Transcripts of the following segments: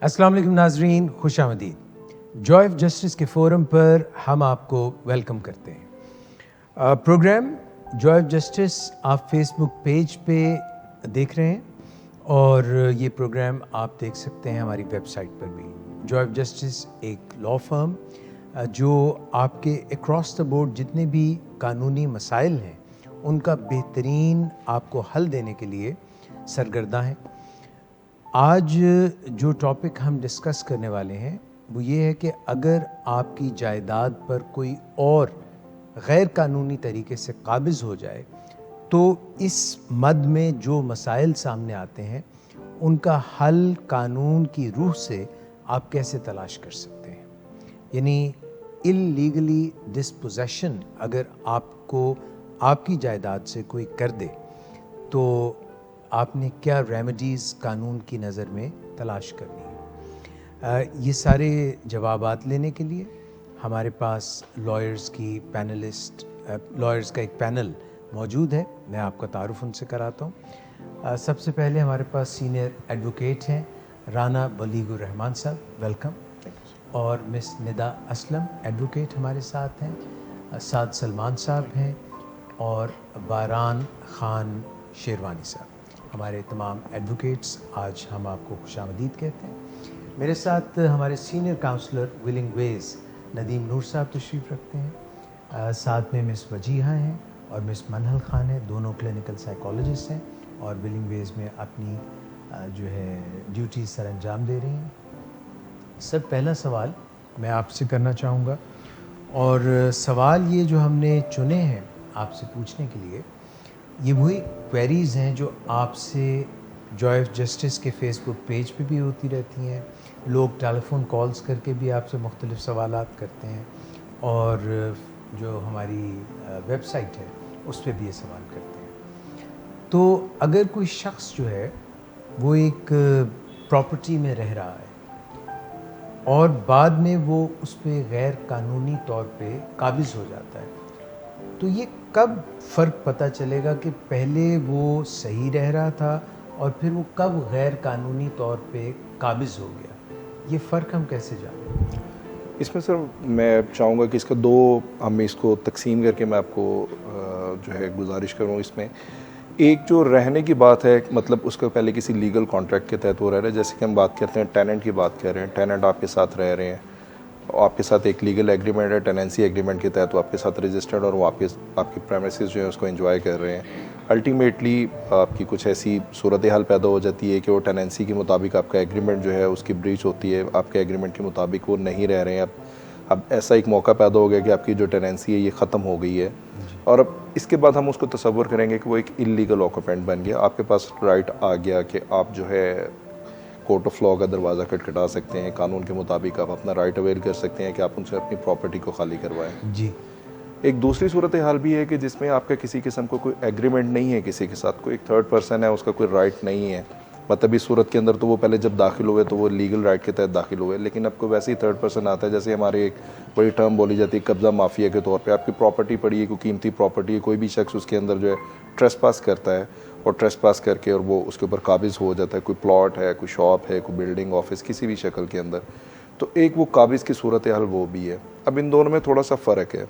अस्सलाम वालेकुम नाजरीन, खुश आमदीद। जॉय ऑफ जस्टिस के फ़ोरम पर हम आपको वेलकम करते हैं। प्रोग्राम जॉय ऑफ जस्टिस आप फेसबुक पेज पे देख रहे हैं और ये प्रोग्राम आप देख सकते हैं हमारी वेबसाइट पर भी। जॉय ऑफ जस्टिस एक लॉ फर्म जो आपके अक्रॉस द बोर्ड जितने भी कानूनी मसाइल हैं उनका बेहतरीन आपको हल देने के लिए सरगर्दा है। आज जो टॉपिक हम डिस्कस करने वाले हैं वो ये है कि अगर आपकी जायदाद पर कोई और गैर कानूनी तरीके से काबिज़ हो जाए तो इस मद में जो मसाइल सामने आते हैं उनका हल कानून की रूह से आप कैसे तलाश कर सकते हैं। यानी इल्लीगली डिस्पोजेशन अगर आपको आपकी जायदाद से कोई कर दे तो आपने क्या रेमेडीज़ कानून की नज़र में तलाश करनी है। ये सारे जवाबात लेने के लिए हमारे पास लॉयर्स का एक पैनल मौजूद है। मैं आपका तारुफ उनसे कराता हूँ। सबसे पहले हमारे पास सीनियर एडवोकेट हैं राना बलीगुर रहमान साहब, वेलकम। और मिस निदा असलम एडवोकेट हमारे साथ हैं। साद सलमान साहब हैं और बारान ख़ान शेरवानी साहब। हमारे तमाम एडवोकेट्स आज हम आपको खुशामदीद कहते हैं। मेरे साथ हमारे सीनियर काउंसलर विलिंग वेज नदीम नूर साहब तशरीफ़ रखते हैं। साथ में मिस वजीहा हैं और मिस मनहल खान हैं, दोनों क्लिनिकल साइकोलॉजिस्ट हैं और विलिंग वेज में अपनी जो है ड्यूटी सर अंजाम दे रही हैं। सर, पहला सवाल मैं आपसे करना चाहूँगा और सवाल ये जो हमने चुने हैं आपसे पूछने के लिए, ये वही क्वेरीज़ हैं जो आपसे जॉय ऑफ जस्टिस के फेसबुक पेज पे भी होती रहती हैं। लोग टेलीफोन कॉल्स करके भी आपसे मुख्तलिफ़ सवालात करते हैं और जो हमारी वेबसाइट है उस पर भी ये सवाल करते हैं। तो अगर कोई शख्स जो है वो एक प्रॉपर्टी में रह रहा है और बाद में वो उस पर गैर कानूनी तौर पे काबिज़ हो जाता है, तो ये कब फ़र्क पता चलेगा कि पहले वो सही रह रहा था और फिर वो कब गैर कानूनी तौर पे काबिज़ हो गया? ये फ़र्क हम कैसे जानें? इसमें सर मैं चाहूँगा कि इसका दो हम इसको तकसीम करके मैं आपको जो है गुजारिश करूँ। इसमें एक जो रहने की बात है, मतलब उसका पहले किसी लीगल कॉन्ट्रैक्ट के तहत वो रह रहा है। जैसे कि हम बात करते हैं टेनेंट की बात कर रहे हैं, टेनेंट आपके साथ रह रहे हैं, आपके साथ एक लीगल एग्रीमेंट है, टेनेंसी एग्रीमेंट के तहत वो आपके साथ रजिस्टर्ड और वो आपकी प्रेमिसेस जो है उसको एंजॉय कर रहे हैं। अल्टीमेटली आपकी कुछ ऐसी सूरत हाल पैदा हो जाती है कि वो टेनेंसी के मुताबिक आपका एग्रीमेंट जो है उसकी ब्रीच होती है, आपके एग्रीमेंट के मुताबिक वो नहीं रह रहे हैं। अब ऐसा एक मौका पैदा हो गया कि आपकी जो टेनेंसी है ये ख़त्म हो गई है और अब इसके बाद हम उसको तसव्वुर करेंगे कि वो एक इल्लीगल ऑक्यूपेंट बन गया। आपके पास राइट आ गया कि आप जो है कोर्ट ऑफ लॉ का दरवाज़ा खटखटा सकते हैं। कानून के मुताबिक आप अपना राइट अवेल कर सकते हैं कि आप उनसे अपनी प्रॉपर्टी को खाली करवाएं। जी। एक दूसरी सूरत हाल भी है कि जिसमें आपका किसी किस्म को कोई एग्रीमेंट नहीं है किसी के साथ, कोई एक थर्ड पर्सन है, उसका कोई राइट नहीं है। मतलब इस सूरत के अंदर तो वो पहले जब दाखिल हुए तो वो लीगल राइट के तहत दाखिल हुए, लेकिन अब कोई वैसे ही थर्ड पर्सन आता है। जैसे हमारे एक बड़ी टर्म बोली जाती है कब्ज़ा माफिया के तौर पे, आपकी प्रॉपर्टी पड़ी है, कोई कीमती प्रॉपर्टी है, कोई भी शख्स उसके अंदर जो है ट्रेसपास करता है और ट्रेसपास करके और वो उसके ऊपर काबिज़ हो जाता है। कोई प्लॉट है, कोई शॉप है, कोई बिल्डिंग, ऑफिस, किसी भी शक्ल के अंदर, तो एक वो काबिज़ की सूरत हाल वो भी है। अब इन दोनों में थोड़ा सा फ़र्क है।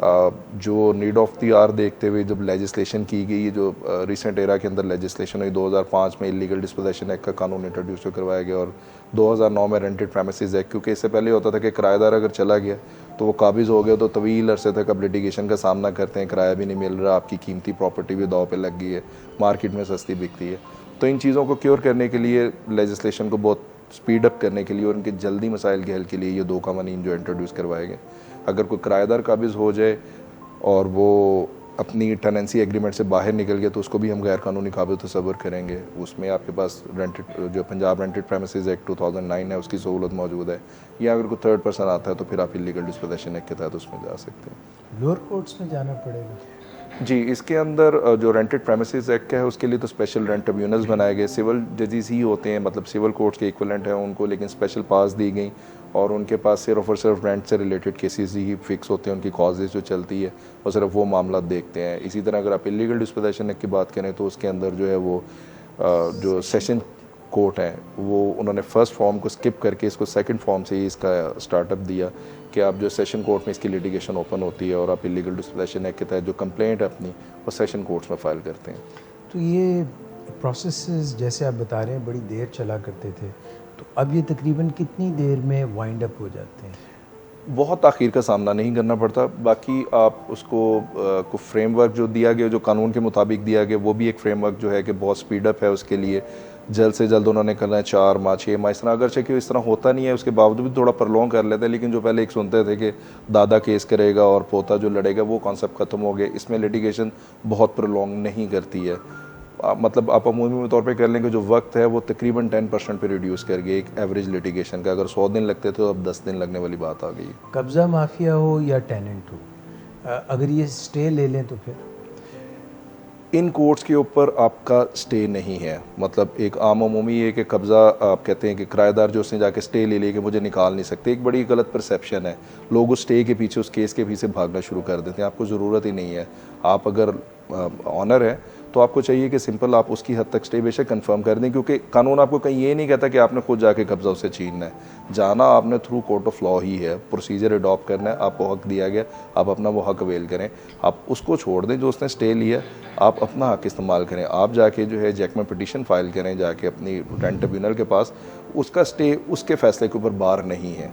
जो नीड ऑफ द आर देखते हुए जब लेजिस्लेशन की गई, जो रिसेंट एरा के अंदर लेजिस्लेशन हुई 2005 में इलीगल डिस्पोजेशन एक्ट का कानून इंट्रोड्यूस करवाया गया और 2009 में रेंटेड प्रेमिसेस एक्ट, क्योंकि इससे पहले होता था कि किराएदार अगर चला गया तो वो काबिज़ हो गया तो तवील अरसे तक अब लिटिगेशन का सामना करते हैं, किराया भी नहीं मिल रहा, आपकी कीमती प्रॉपर्टी भी दाव पे लग गई है, मार्केट में सस्ती बिकती है। तो इन चीज़ों को क्योर करने के लिए, लेजिस्लेशन को बहुत स्पीड अप करने के लिए और उनके जल्दी मसाइल के हल के लिए ये दो कानून जो इंट्रोड्यूस करवाए गए। अगर कोई किराएदार काबिज़ हो जाए और वो अपनी टेनेंसी एग्रीमेंट से बाहर निकल गया तो उसको भी हम गैर कानूनी काबिल तस्वर करेंगे। उसमें आपके पास रेंटेड जो पंजाब रेंटेड प्रेमिसेस एक्ट 2009 है उसकी सहूलत मौजूद है, या अगर कोई थर्ड पर्सन आता है तो फिर आप इलीगल डिस्पोजेशन एक्ट के तहत उसमें जा सकते हैं। लोअर कोर्ट्स में जाना पड़ेगा? जी, इसके अंदर जो रेंटेड प्रेमिसेस एक्ट है उसके लिए तो स्पेशल रेंट ट्रिब्यूनल्स बनाए गए, सिविल जजेस ही होते हैं, मतलब सिविल कोर्ट्स के इक्विवेलेंट हैं उनको, लेकिन स्पेशल पास दी गई और उनके पास सिर्फ और सिर्फ रेंट से रिलेटेड केसेस ही फिक्स होते हैं, उनकी कॉजेज जो चलती है और सिर्फ वो मामला देखते हैं। इसी तरह अगर आप इलीगल डिस्पोजेशन एक्ट की बात करें तो उसके अंदर जो है वो जो कोर्ट हैं वो उन्होंने फर्स्ट फॉर्म को स्किप करके इसको सेकंड फॉर्म से ही इसका स्टार्टअप दिया कि आप जो सेशन कोर्ट में इसकी लिटिगेशन ओपन होती है और आप इलीगल डिस्पोजेशन एक्ट के तहत जो कंप्लेंट है अपनी वो सेशन कोर्ट्स में फाइल करते हैं। तो ये प्रोसेसेस जैसे आप बता रहे हैं बड़ी देर चला करते थे, तो अब ये तकरीबन कितनी देर में वाइंड अप हो जाते हैं? बहुत ताख़ीर का सामना नहीं करना पड़ता। बाकी आप उसको को फ्रेमवर्क जो दिया गया, जो कानून के मुताबिक दिया गया, वो भी एक फ्रेमवर्क जो है कि बहुत स्पीड अप है उसके लिए। जल्द से जल्द उन्होंने करना है 4 माह 6 माह इस तरह, अगर कि इस तरह होता नहीं है उसके बावजूद भी थोड़ा प्रलोंग कर लेते हैं। लेकिन जो पहले एक सुनते थे कि दादा केस करेगा और पोता जो लड़ेगा, वो कॉन्सेप्ट ख़त्म हो गया। इसमें लिटिगेशन बहुत प्रलोंग नहीं करती है। मतलब आप अमूमी तौर पे कर लें कि जो वक्त है वो तकरीबन 10% पे रिड्यूस कर गया एक एवरेज लिटिगेशन का। अगर 100 दिन लगते थे तो अब 10 दिन लगने वाली बात आ गई। कब्ज़ा माफिया हो या टेनेंट हो, अगर ये स्टे ले लें तो फिर इन कोर्ट्स के ऊपर आपका स्टे नहीं है। मतलब एक आम अमूमी ये कि कब्ज़ा आप कहते हैं कि किराएदार जो उसने जाके स्टे ले लिया कि मुझे निकाल नहीं सकते, एक बड़ी गलत परसेप्शन है। लोग उस स्टे के पीछे, उस केस के पीछे भागना शुरू कर देते हैं। आपको ज़रूरत ही नहीं है। आप अगर ऑनर है तो आपको चाहिए कि सिंपल आप उसकी हद तक स्टे बेशक कंफर्म कर दें, क्योंकि कानून आपको कहीं ये नहीं कहता कि आपने खुद जाके कब्ज़ा उससे छीनना है। जाना आपने थ्रू कोर्ट ऑफ लॉ ही है, प्रोसीजर अडॉप्ट करना है, आपको हक दिया गया, आप अपना वो हक अवेल करें। आप उसको छोड़ दें जो उसने स्टे लिया, आप अपना हक इस्तेमाल करें। आप जाके जो है जैक में पिटीशन फाइल करें जाके अपनी रेंट ट्रिब्यूनल के पास। उसका स्टे उसके फैसले के ऊपर बार नहीं है।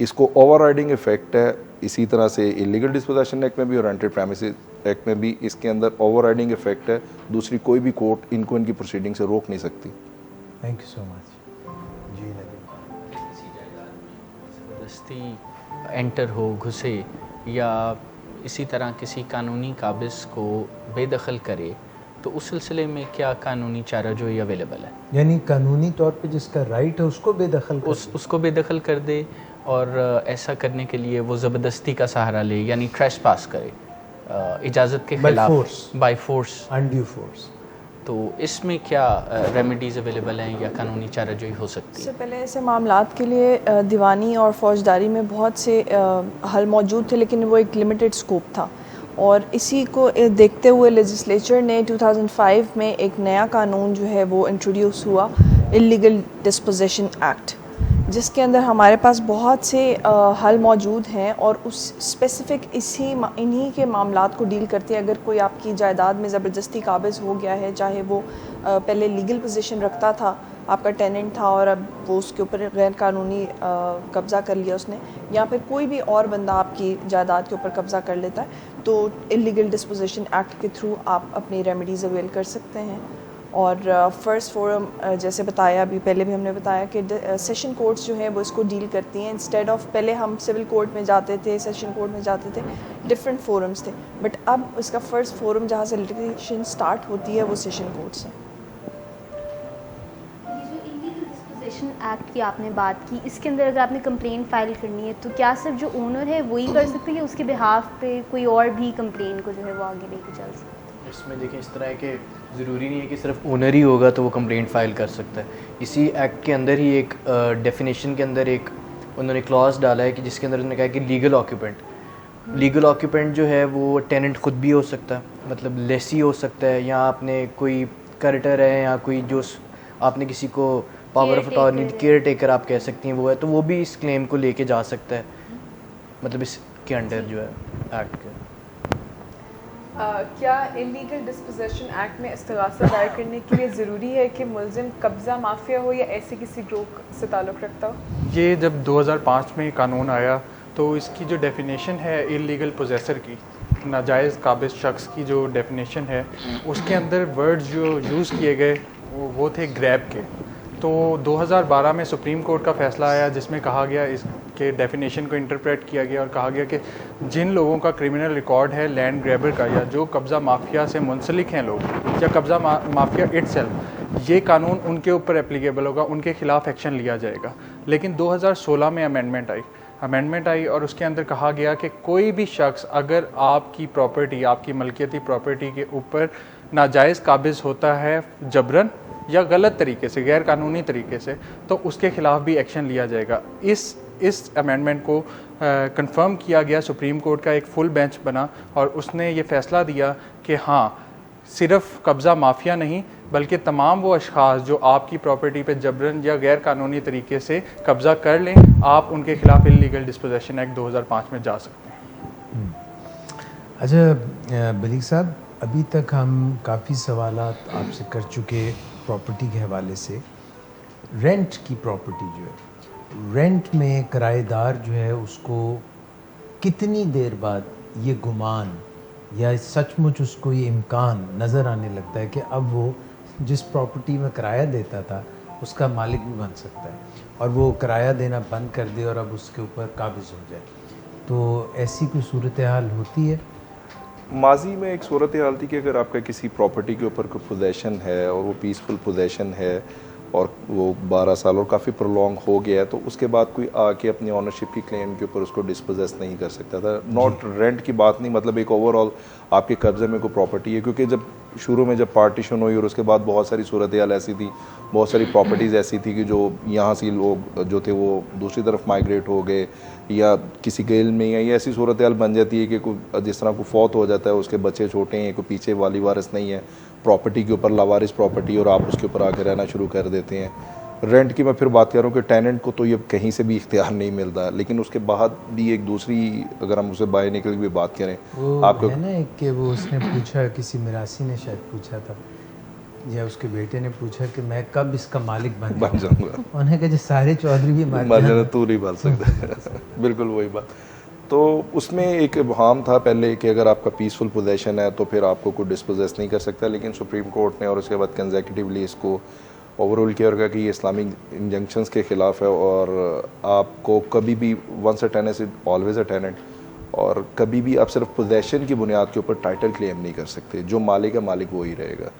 इसको ओवरराइडिंग इफेक्ट है। इसी तरह से इलीगल डिस्पोजेशन एक्ट में भी और रेंटेड प्रेमिसेस एक्ट में भी इसके अंदर ओवरराइडिंग इफेक्ट है। दूसरी कोई भी कोर्ट इनको इनकी प्रोसीडिंग से रोक नहीं सकती। Thank you so much. जी नदीम, ज़बरदस्ती एंटर हो, घुसे या इसी तरह किसी कानूनी काबिज़ को बेदखल करे, तो उस सिलसिले में क्या कानूनी चाराजोई अवेलेबल है? यानी कानूनी तौर पे जिसका राइट है उसको बेदखल कर उसको बेदखल कर दे, और ऐसा करने के लिए वो ज़बरदस्ती का सहारा ले, यानी ट्रेस पास करे इजाज़त के खिलाफ, बाय फोर्स, अनड्यू फोर्स। तो इसमें क्या रेमेडीज़ अवेलेबल हैं या कानूनी चाराजोई हो सकती है? इससे पहले ऐसे मामलात के लिए दीवानी और फौजदारी में बहुत से हल मौजूद थे, लेकिन वो एक लिमिटेड स्कोप था। और इसी को देखते हुए लेजिस्लेचर ने 2005 में एक नया कानून जो है वो इंट्रोड्यूस हुआ, इलीगल डिस्पोजेशन एक्ट, जिसके अंदर हमारे पास बहुत से हल मौजूद हैं और उस स्पेसिफ़िक इन्हीं के मामलात को डील करती है। अगर कोई आपकी जायदाद में ज़बरदस्ती काबिज़ हो गया है, चाहे वो पहले लीगल पोजीशन रखता था, आपका टेनेंट था और अब वो उसके ऊपर गैर कानूनी कब्ज़ा कर लिया उसने, या फिर कोई भी और बंदा आपकी जायदाद के ऊपर कब्ज़ा कर लेता है, तो इलीगल डिस्पोजेशन एक्ट के थ्रू आप अपनी रेमेडीज़ अवेल कर सकते हैं। और फ़र्स्ट फोरम जैसे बताया, अभी पहले भी हमने बताया कि सेशन कोर्ट्स जो हैं वो इसको डील करती हैं। इंस्टेड ऑफ पहले हम सिविल कोर्ट में जाते थे, सेशन कोर्ट में जाते थे, डिफरेंट फोरम्स थे, बट अब इसका फ़र्स्ट फोरम जहाँ से लिटिगेशन स्टार्ट होती है वो सेशन कोर्ट्स हैं। एक्ट की आपने बात की, इसके अंदर अगर आपने कंप्लेंट फाइल करनी है तो क्या सिर्फ जो ओनर है वही कर सकते हैं, या उसके बिहाफ पे कोई और भी कंप्लेंट को जो है वो आगे लेके चल सकते हैं? इसमें देखें, इस तरह है कि ज़रूरी नहीं है कि सिर्फ ओनर ही होगा तो वो कंप्लेंट फ़ाइल कर सकता है। इसी एक्ट के अंदर ही एक डेफिनेशन के अंदर एक उन्होंने क्लॉज डाला है कि जिसके अंदर उन्होंने कहा कि लीगल ऑक्यूपेंट जो है वो टेनेंट खुद भी हो सकता है, मतलब लेसी हो सकता है, या आपने कोई क्रेडिटर है, या कोई जो आपने किसी को power of attorney, care taker आप कह सकती हैं वो है, तो वो भी इस क्लेम को लेके जा सकता है, मतलब इसके अंडर जो है एक्ट के। क्या इलीगल डिस्पोजेशन एक्ट में इस्तग़ासा दायर करने के लिए ज़रूरी है कि मुलजिम कब्ज़ा माफिया हो या ऐसे किसी ग्रुप से ताल्लुक़ रखता हो? ये जब 2005 में कानून आया तो इसकी जो डेफिनेशन है इलीगल पोजेसर की, नाजायज़ काबिज़ शख्स की जो डेफिनेशन है, उसके अंदर वर्ड्स जो यूज़ किए गए वो थे ग्रैब के। तो 2012 में सुप्रीम कोर्ट का फ़ैसला आया जिसमें कहा गया, इसके डेफिनेशन को इंटरप्रेट किया गया और कहा गया कि जिन लोगों का क्रिमिनल रिकॉर्ड है लैंड ग्रैबर का, या जो कब्ज़ा माफिया से मुंसलिक हैं लोग, या कब्ज़ा माफिया इटसेल्फ, ये कानून उनके ऊपर एप्लीकेबल होगा, उनके ख़िलाफ़ एक्शन लिया जाएगा। लेकिन 2016 में अमेंडमेंट आई और उसके अंदर कहा गया कि कोई भी शख्स अगर आपकी प्रॉपर्टी, आपकी मलकियती प्रॉपर्टी के ऊपर नाजायज़ काबिज़ होता है जबरन या गलत तरीके से, गैर कानूनी तरीके से, तो उसके ख़िलाफ़ भी एक्शन लिया जाएगा। इस अमेंडमेंट को कंफर्म किया गया, सुप्रीम कोर्ट का एक फुल बेंच बना और उसने ये फ़ैसला दिया कि हाँ, सिर्फ कब्ज़ा माफिया नहीं बल्कि तमाम वो अशखास जो आपकी प्रॉपर्टी पे जबरन या गैर कानूनी तरीके से कब्ज़ा कर लें, आप उनके खिलाफ इलीगल डिस्पोजेशन एक्ट 2005 में जा सकते हैं। अच्छा बलीग साहब, अभी तक हम काफ़ी सवालात आपसे कर चुके प्रॉपर्टी के हवाले से। रेंट की प्रॉपर्टी जो है, रेंट में किराएदार जो है उसको कितनी देर बाद ये गुमान या सचमुच उसको ये इम्कान नज़र आने लगता है कि अब वो जिस प्रॉपर्टी में किराया देता था उसका मालिक भी बन सकता है और वो किराया देना बंद कर दे और अब उसके ऊपर काबिज़ हो जाए? तो ऐसी कोई सूरत हाल होती है? माजी में एक सूरत हाल थी कि अगर आपका किसी प्रॉपर्टी के ऊपर कोई पोजेशन है और वो पीसफुल पोजेशन है और वो 12 साल और काफ़ी प्रोलॉन्ग हो गया है, तो उसके बाद कोई आके अपनी ऑनरशिप की क्लेम के ऊपर उसको डिस्पोजेस नहीं कर सकता था। नॉट रेंट की बात नहीं, मतलब एक ओवरऑल आपके कब्ज़े में कोई प्रॉपर्टी है, क्योंकि जब शुरू में जब पार्टीशन हुई और उसके बाद बहुत सारी सूरत हाल ऐसी थी, बहुत सारी प्रॉपर्टीज़ ऐसी थी कि जो यहाँ से लोग जो थे वो दूसरी तरफ माइग्रेट हो गए या किसी गेल में या ये ऐसी सूरत हाल बन जाती है कि कोई जिस तरह को फौत हो जाता है, उसके बच्चे छोटे हैं, कोई पीछे वाली वारिस नहीं है, प्रॉपर्टी के ऊपर लावारिस प्रॉपर्टी और आप उसके ऊपर आके रहना शुरू कर देते हैं। रेंट की मैं फिर बात कर रहा हूँ कि टेनेंट को तो ये कहीं से भी इख्तियार नहीं मिलता, लेकिन उसके बाद भी एक दूसरी, अगर हम उसे बाय निकल भी बात करें, वो आपको है ना एक कि वो उसने पूछा, किसी मिरासी ने शायद पूछा था या उसके बेटे ने पूछा कि मैं कब इसका मालिक बन जाऊँगा, उन्हें कहा सारे चौधरी भी मर जाना तू नहीं पाल सकता। बिल्कुल वही बात। तो उसमें एक इबहाम था पहले कि अगर आपका पीसफुल पोजेशन है तो फिर आपको कोई डिस्पोजेस नहीं कर सकता, लेकिन सुप्रीम कोर्ट ने और उसके बाद कंसेक्यूटिवली इसको ओवरऑल किया और कहा कि ये इस्लामिक इंजंक्शंस के ख़िलाफ़ है और आपको कभी भी once a tenant is always a tenant, और कभी भी आप सिर्फ पोजेशन की बुनियाद के ऊपर टाइटल क्लेम नहीं कर सकते। जो मालिक है मालिक वो ही रहेगा।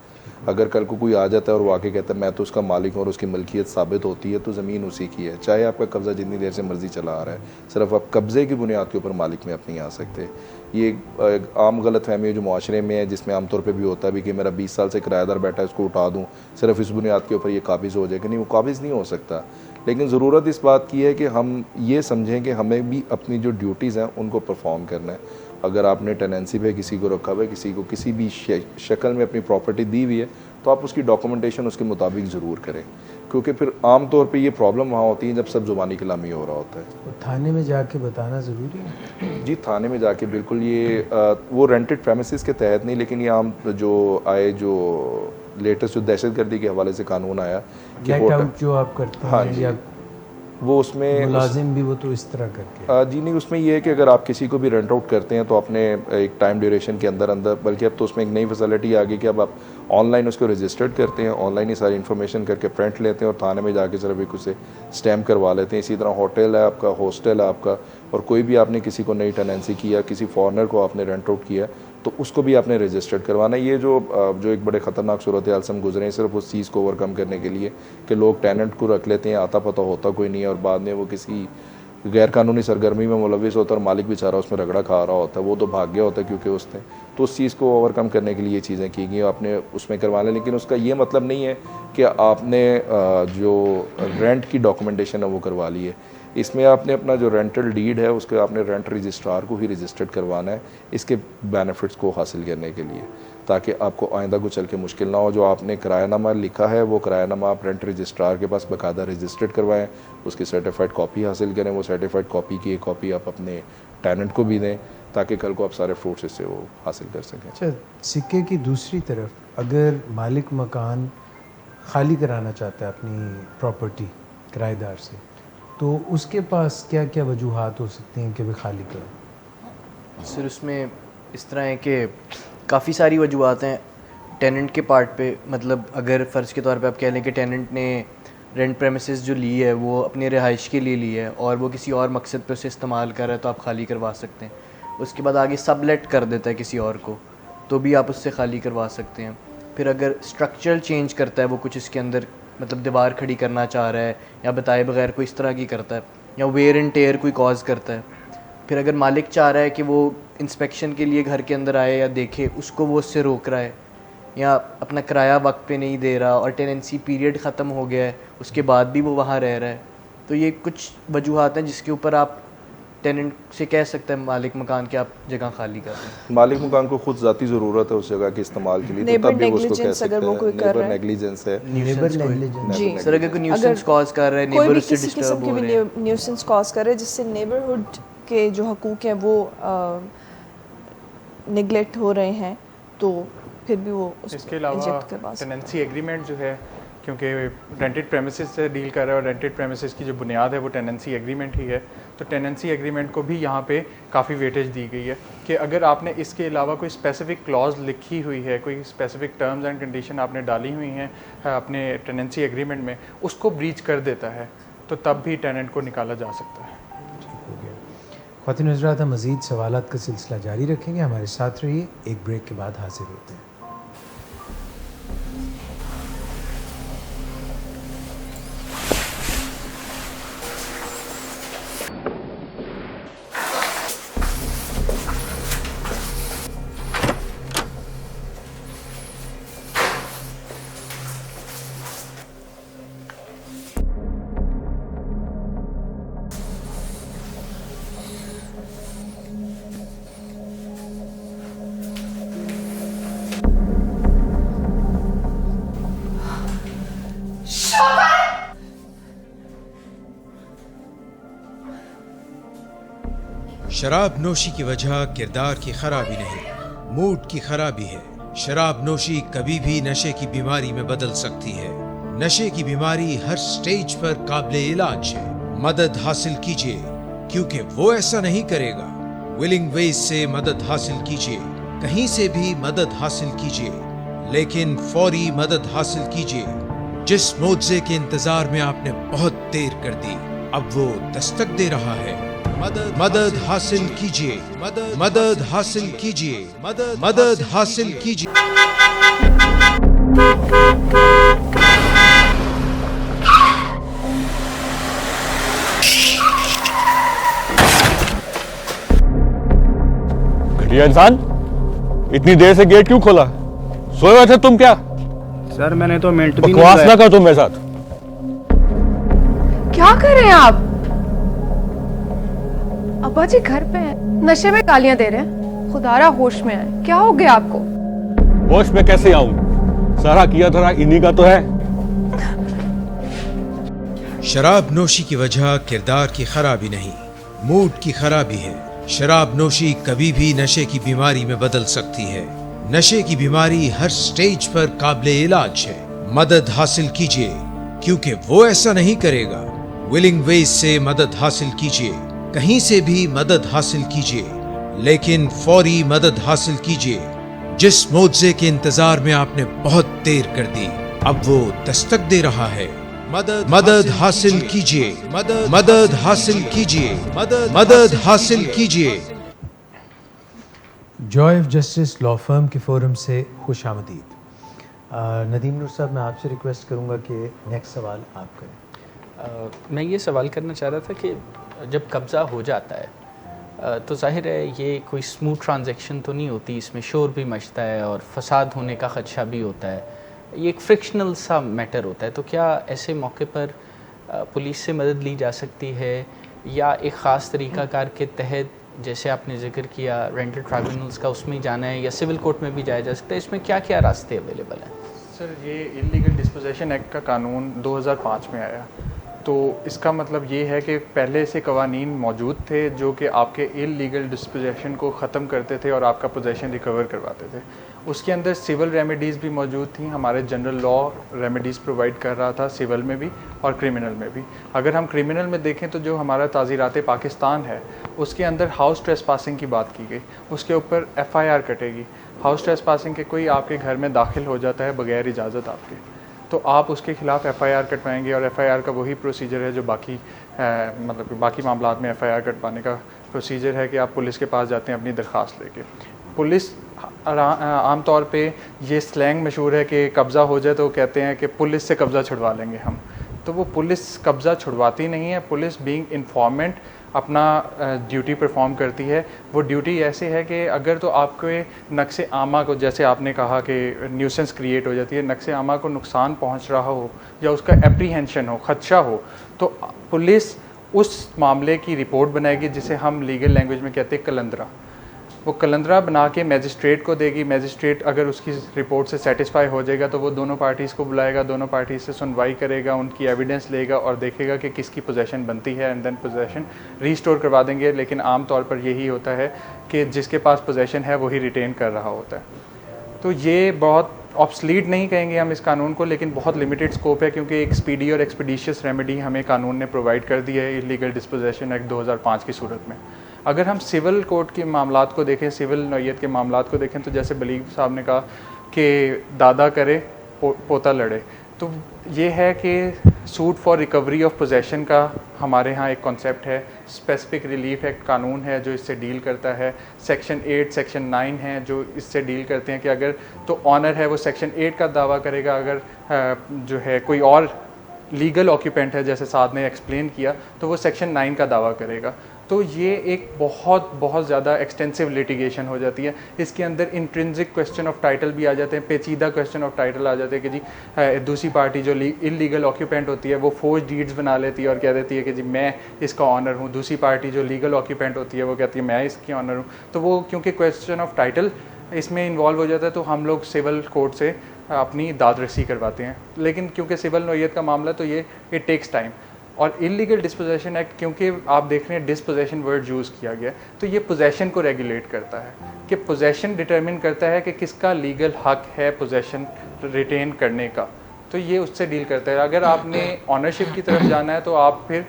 अगर कल को कोई आ जाता है और वो आके कहता है मैं तो उसका मालिक हूँ और उसकी मलकियत साबित होती है, तो ज़मीन उसी की है, चाहे आपका कब्ज़ा जितनी देर से मर्ज़ी चला आ रहा है, सिर्फ आप कब्ज़े की बुनियाद के ऊपर मालिक में आप नहीं आ सकते। ये एक आम गलत फहमी है जो माशरे में है, जिसमें आमतौर पर भी होता है भी कि मेरा 20 साल से किराएदार बैठा है, उसको उठा दूँ सिर्फ इस बुनियाद के ऊपर ये काबिज़ हो जाए, कि नहीं, वो काबिज़ नहीं हो सकता। लेकिन ज़रूरत इस बात की है कि हम ये समझें कि हमें भी अपनी जो ड्यूटीज़ हैं उनको परफॉर्म करना है। अगर आपने टेनेंसी पे किसी को रखा हुआ है, किसी को किसी भी शक्ल में अपनी प्रॉपर्टी दी हुई है, तो आप उसकी डॉक्यूमेंटेशन उसके मुताबिक ज़रूर करें, क्योंकि फिर आम तौर पे ये प्रॉब्लम वहाँ होती है जब सब ज़ुबानी कलामी हो रहा होता है। तो थाने में जाके बताना ज़रूरी है? जी, थाने में जाके बिल्कुल, ये वो रेंटेड प्रेमिसेस के तहत नहीं, लेकिन ये आम जो लेटेस्ट जो दहशतगर्दी के हवाले से कानून आया कि लेट आउट जो आप करते हाँ हैं जी, या वो उसमें मुलाजिम भी वो तो इस तरह करके जी नहीं, उसमें ये है कि अगर आप किसी को भी रेंट आउट करते हैं तो आपने एक टाइम ड्यूरेशन के अंदर बल्कि अब तो उसमें एक नई फैसिलिटी आ गई कि अब आप ऑनलाइन उसको रजिस्टर्ड करते हैं, ऑनलाइन ही सारी इन्फॉर्मेशन करके प्रिंट लेते हैं और थाने में जाके सिर्फ एक उसे स्टैम्प करवा लेते हैं। इसी तरह होटल है आपका, हॉस्टल है आपका, और कोई भी आपने किसी को नई टेनेंसी किया, किसी फॉरनर को आपने रेंट आउट किया, तो उसको भी आपने रजिस्टर्ड करवाना है। ये जो एक बड़े ख़तरनाक सूरत हाल से हम गुजरे हैं सिर्फ उस चीज़ को ओवरकम करने के लिए कि लोग टेनेंट को रख लेते हैं, आता पता होता कोई नहीं है, और बाद में वो किसी गैर कानूनी सरगर्मी में मुलविस होता है और मालिक बेचारा उसमें रगड़ा खा रहा होता है, वो तो भाग गया होता है क्योंकि उसने, तो उस चीज़ को ओवरकम करने के लिए ये चीज़ें की गई, आपने उसमें करवा लें। लेकिन उसका ये मतलब नहीं है कि आपने जो रेंट की डॉक्यूमेंटेशन है वो करवा ली है। इसमें आपने अपना जो रेंटल डीड है उसके आपने रेंट रजिस्ट्रार को ही रजिस्टर्ड करवाना है इसके बेनिफिट्स को हासिल करने के लिए, ताकि आपको आइंदा को चल के मुश्किल ना हो। जो आपने किरायानामा लिखा है वो किरायानामा आप रेंट रजिस्ट्रार के पास बाकायदा रजिस्टर्ड करवाएं, उसकी सर्टिफाइड कॉपी हासिल करें, वो सर्टिफाइड कॉपी की एक कॉपी आप अपने टेनेंट को भी दें ताकि कल को आप सारे फ्रूट्स इससे वो हासिल कर सकें। अच्छा, सिक्के की दूसरी तरफ अगर मालिक मकान खाली कराना चाहता है अपनी प्रॉपर्टी किराएदार से, तो उसके पास क्या क्या वजूहात हो सकती हैं कि वे खाली करें? सर उसमें इस तरह है कि काफ़ी सारी वजूहात हैं टेनेंट के पार्ट पे। मतलब अगर फ़र्ज़ के तौर पे आप कह लें कि टेनेंट ने रेंट प्रेमिसेस जो ली है वो अपनी रिहाइश के लिए ली है और वो किसी और मकसद पे उसे इस्तेमाल कर रहा है, तो आप खाली करवा सकते हैं। उसके बाद आगे सबलेट कर देता है किसी और को, तो भी आप उससे खाली करवा सकते हैं। फिर अगर स्ट्रक्चरल चेंज करता है वो कुछ इसके अंदर, मतलब दीवार खड़ी करना चाह रहा है या बताए बगैर कोई इस तरह की करता है, या वेयर एंड टेयर कोई कॉज करता है। फिर अगर मालिक चाह रहा है कि वो इंस्पेक्शन के लिए घर के अंदर आए या देखे, उसको वो उससे रोक रहा है, या अपना किराया वक्त पे नहीं दे रहा और टेनेंसी पीरियड ख़त्म हो गया है उसके बाद भी वो वहाँ रह रहा है, तो ये कुछ वजूहात हैं जिसके ऊपर आप टेनेंट से कह सकता है मालिक मकान के आप जगह खाली कर दें? मालिक मकान को खुद ज़ाती ज़रूरत है उस जगह के इस्तेमाल के लिए, तो Neighbor तब भी वो उसको कह negligence सकते अगर वो हैं। कोई कर नेबर रहा है। नेग्लिजेंस है। Neighbour negligence. जी सर अगर कोई न्यूसेंस कॉज कर रहा है, कोई भी नेबर उससे किसी किस्म डिस्टर्ब की हो भी रहे हैं, न्यूसेंस कॉज कर रहे हैं जिससे नेबरहुड के जो हकूक़ हैं वो निगलेक्ट हो रहे हैं, तो फिर भी वो इसके उसको अलावा इंजेक्ट करवा सकते हैं। टेनेंसी एग्रीमेंट जो है, क्योंकि रेंटेड प्रेमिसेस से डील कर रहा है और रेंटेड प्रेमिसेस की जो बुनियाद है वो टेनेंसी एग्रीमेंट ही है, तो टेनेंसी एग्रीमेंट को भी यहाँ पे काफ़ी वेटेज दी गई है कि अगर आपने इसके अलावा कोई स्पेसिफिक क्लॉज लिखी हुई है, कोई स्पेसिफिक टर्म्स एंड कंडीशन आपने डाली हुई हैं अपने टेनेंसी एग्रीमेंट में, उसको ब्रीच कर देता है तो तब भी टेनेंट को निकाला जा सकता है। हो गया। ख्वातीन हज़रात, हम मज़ीद सवालात का सिलसिला जारी रखेंगे, हमारे साथ रहिए, एक ब्रेक के बाद हाजिर होते हैं। शराब नोशी की वजह किरदार की खराबी नहीं, मूड की खराबी है। शराब नोशी कभी भी नशे की बीमारी में बदल सकती है। नशे की बीमारी हर स्टेज पर काबिल इलाज है। मदद हासिल कीजिए, क्योंकि वो ऐसा नहीं करेगा। विलिंग वेज से मदद हासिल कीजिए, कहीं से भी मदद हासिल कीजिए, लेकिन फौरी मदद हासिल कीजिए। जिस मुआवजे के इंतजार में आपने बहुत देर कर दी, अब वो दस्तक दे रहा है। मदद हासिल कीजिए, मदद हासिल कीजिए, मदद हासिल कीजिए। घटिया इंसान, इतनी देर से गेट क्यों खोला? सोए हुए थे तुम क्या? सर मैंने तो मिनट भी बकवास नहीं ना कर तुम मेरे साथ। क्या कर रहे हैं आप? अब्बा जी घर पे हैं, नशे में गालियां दे रहे हैं। खुदारा होश में आए, क्या हो गया आपको? होश में कैसे आऊं? सारा किया धरा इन्हीं का तो है। शराब नोशी की वजह किरदार की खराबी नहीं, मूड की खराबी है। शराब नोशी कभी भी नशे की बीमारी में बदल सकती है। नशे की बीमारी हर स्टेज पर काबिल इलाज है। मदद हासिल कीजिए, क्योंकि वो ऐसा नहीं करेगा। विलिंग वेज से मदद हासिल कीजिए, कहीं से भी मदद हासिल कीजिए, लेकिन फौरी मदद हासिल कीजिए। जिस मुआवजे के इंतजार में आपने बहुत देर कर दी, अब वो दस्तक दे रहा है। मदद हासिल कीजिए, मदद हासिल कीजिए, मदद हासिल कीजिए। Joy of justice law firm के फोरम से खुश आमदीद। नदीम नूर साहब, मैं आपसे रिक्वेस्ट करूंगा कि नेक्स्ट सवाल आप करें। मैं ये सवाल करना चाह रहा था कि जब कब्ज़ा हो जाता है तो जाहिर है ये कोई स्मूथ ट्रांजैक्शन तो नहीं होती, इसमें शोर भी मचता है और फसाद होने का ख़दशा भी होता है। ये एक फ्रिक्शनल सा मैटर होता है, तो क्या ऐसे मौके पर पुलिस से मदद ली जा सकती है या एक ख़ास तरीक़ाकार के तहत, जैसे आपने जिक्र किया रेंटल ट्राइब्यूनल्स का, उसमें जाना है या सिविल कोर्ट में भी जाया जा सकता है? इसमें क्या क्या रास्ते अवेलेबल हैं? सर ये इलीगल डिस्पोजेशन एक्ट का कानून 2005 में आया, तो इसका मतलब ये है कि पहले से कवानीन मौजूद थे जो कि आपके इलीगल डिस्पोजेशन को ख़त्म करते थे और आपका पोजेशन रिकवर करवाते थे। उसके अंदर सिविल रेमेडीज़ भी मौजूद थी। हमारे जनरल लॉ रेमेडीज़ प्रोवाइड कर रहा था सिविल में भी और क्रिमिनल में भी। अगर हम क्रिमिनल में देखें तो जो हमारा ताज़ीरात पाकिस्तान है उसके अंदर हाउस ट्रेसपासिंग की बात की गई, उसके ऊपर FIR कटेगी। हाउस ट्रेसपासिंग के कोई आपके घर में दाखिल हो जाता है बगैर इजाज़त आपके, तो आप उसके ख़िलाफ़ FIR कटवाएंगे और FIR का वही प्रोसीजर है जो बाकी मतलब कि बाकी मामलात में FIR कटवाने का प्रोसीजर है कि आप पुलिस के पास जाते हैं अपनी दरख्वास्त लेके। पुलिस आम तौर पे ये स्लैंग मशहूर है कि कब्ज़ा हो जाए तो कहते हैं कि पुलिस से कब्ज़ा छुड़वा लेंगे हम, तो वो पुलिस कब्ज़ा छुड़वाती नहीं है। पुलिस बीइंग इन्फॉर्मेंट अपना ड्यूटी परफॉर्म करती है। वो ड्यूटी ऐसे है कि अगर तो आपके नक्शे आमा को, जैसे आपने कहा कि न्यूसेंस क्रिएट हो जाती है, नक्शे आमा को नुकसान पहुंच रहा हो या उसका एप्रीहेंशन हो, खदशा हो, तो पुलिस उस मामले की रिपोर्ट बनाएगी जिसे हम लीगल लैंग्वेज में कहते हैं कलंदरा। वो कलंदरा बना के मैजिस्ट्रेट को देगी। मैजिस्ट्रेट अगर उसकी रिपोर्ट से सेटिस्फाई हो जाएगा तो वो दोनों पार्टीज़ को बुलाएगा, दोनों पार्टीज से सुनवाई करेगा, उनकी एविडेंस लेगा और देखेगा कि किसकी पोजेसन बनती है, एंड देन पोजेसन रीस्टोर करवा देंगे। लेकिन आम तौर पर यही होता है कि जिसके पास पोजेसन है वही रिटेन कर रहा होता है। तो ये बहुत ऑब्सलीट नहीं कहेंगे हम इस कानून को, लेकिन बहुत लिमिटेड स्कोप है, क्योंकि एक स्पीडी और एक्सपीडिशियस रेमेडी हमें कानून ने प्रोवाइड कर दी है इलीगल डिस्पोजेशन एक्ट 2005 की सूरत में। अगर हम सिविल कोर्ट के मामलात को देखें, सिविल नौयत के मामलात को देखें, तो जैसे बलीग साहब ने कहा कि दादा करे पोता लड़े, तो ये है कि suit for recovery of possession का हमारे यहाँ एक कॉन्सेप्ट है। स्पेसिफिक रिलीफ एक्ट कानून है जो इससे डील करता है। सेक्शन 8 सेक्शन 9 हैं जो इससे डील करते हैं कि अगर तो ऑनर है वो सेक्शन 8 का दावा करेगा, अगर जो है कोई और लीगल ऑक्यूपेंट है जैसे साहब ने एक्सप्लेन किया तो वो सेक्शन 9 का दावा करेगा। तो ये एक बहुत ज़्यादा एक्सटेंसिव लिटिगेशन हो जाती है। इसके अंदर इंट्रिंसिक क्वेश्चन ऑफ टाइटल भी आ जाते हैं, पेचीदा क्वेश्चन ऑफ टाइटल आ जाते हैं कि जी दूसरी पार्टी जो इलीगल ऑक्यूपेंट होती है वो फोर्ज डीड्स बना लेती है और कह देती है कि जी मैं इसका ऑनर हूँ। दूसरी पार्टी जो लीगल ऑक्यूपेंट होती है वो कहती है मैं इसकी ऑनर हूँ। तो वो क्योंकि क्वेश्चन ऑफ टाइटल इसमें इन्वॉल्व हो जाता है तो हम लोग सिविल कोर्ट से अपनी दाद रसी करवाते हैं। लेकिन क्योंकि सिविल नौयत का मामला तो ये इट टेक्स टाइम। और इलीगल डिस्पोजेशन एक्ट, क्योंकि आप देख रहे हैं डिस्पोजेशन वर्ड यूज़ किया गया, तो ये पोजेसन को रेगुलेट करता है कि पोजेसन डिटरमिन करता है कि किसका लीगल हक है पोजेसन रिटेन करने का। तो ये उससे डील करता है। अगर आपने ऑनरशिप की तरफ जाना है तो आप फिर